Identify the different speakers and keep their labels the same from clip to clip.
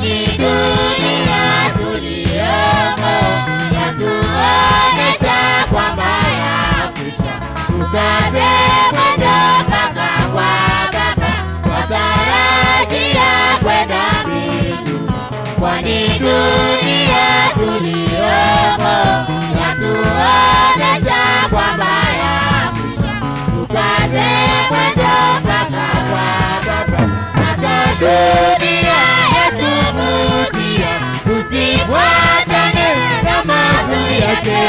Speaker 1: kwani dunia tuliyomo yatuonesha kwamba yakwisha. Tukaze mwendo mpaka kwa Baba, twatarajia kwenda mbinguni, kwani dunia tuliyomo yatuonesha kwamba yakwisha. Tukaze mwendo mpaka kwa Baba, hata dunia yatuvutia, tusifuatane na mazuri yake,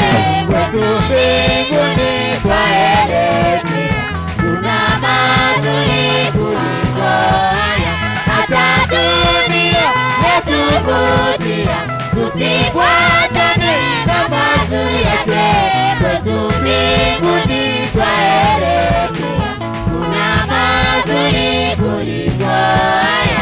Speaker 1: kwetu mbinguni twaelekea. Kuna mazuri kuliko haya, hata dunia yatuvutia, tusifuatane na mazuri yake, kwetu mbinguni twaelekea. Kuna mazuri kuliko haya.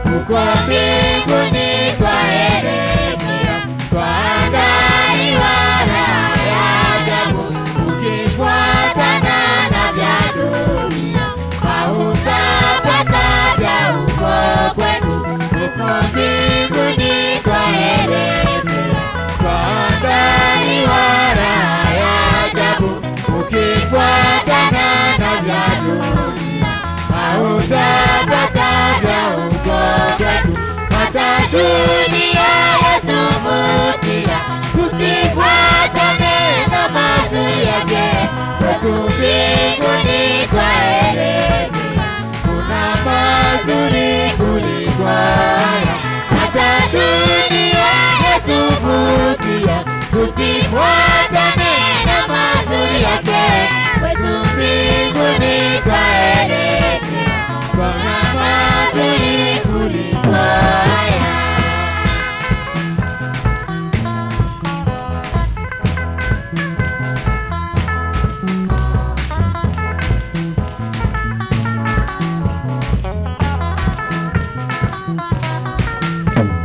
Speaker 1: Huko mbinguni twaelekea, twaandaliwa raha ya ajabu. Ukifuatana na vya dunia, hautapata vya huko kwetu. Huko mbinguni twaelekea, twaandaliwa raha ya ajabu. Ukifuatana na vya dunia, hautapata vya huko kwetu. Hata dunia yatuvutia, tusifuatane na mazuri yake, kwetu mbinguni twaelekea. Kuna mazuri kuliko haya, hata dunia yatuvutia, tusifuatane na mazuri yake, kwetu mbinguni twaelekea. Kuna mazuri kuliko haya.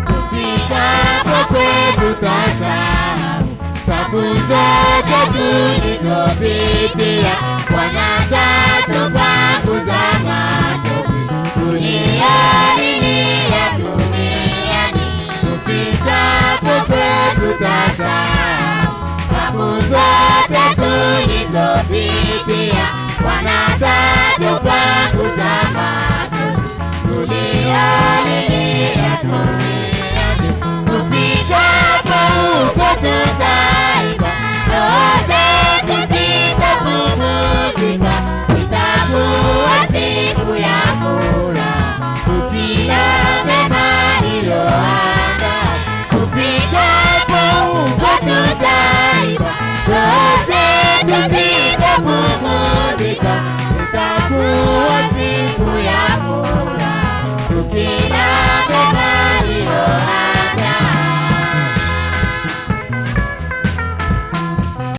Speaker 1: Tufikapo kwetu tasahau tabu zote tulizopitia, Bwana tatupanguza machozi tuliyolia duniani. Tufikapo kwetu tasahau tabu zote tulizopitia, Bwana tatupanguza